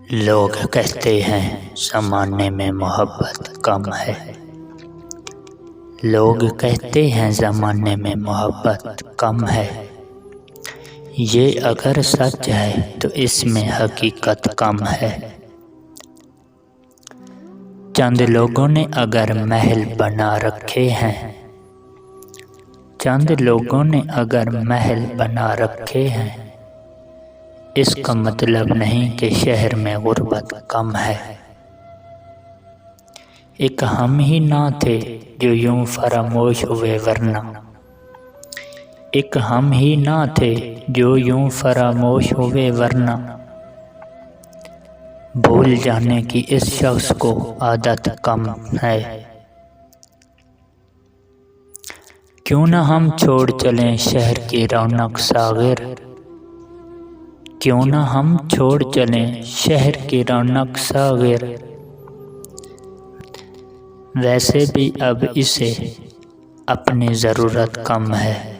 लोग कहते हैं ज़माने में मोहब्बत कम है। लोग कहते हैं ज़माने में मोहब्बत कम है। ये अगर सच है तो इसमें हकीकत कम है। चंद लोगों ने अगर महल बना रखे हैं, चंद लोगों ने अगर महल बना रखे हैं, इसका मतलब नहीं कि शहर में गुर्बत कम है। एक हम ही ना थे जो यूं फरामोश हुए वरना, एक हम ही ना थे जो यूं फरामोश हुए वरना, भूल जाने की इस शख्स को आदत कम है। क्यों ना हम छोड़ चलें शहर की रौनक सागिर, क्यों ना हम छोड़ चलें शहर की रौनक सागिर, वैसे भी अब इसे अपनी ज़रूरत कम है।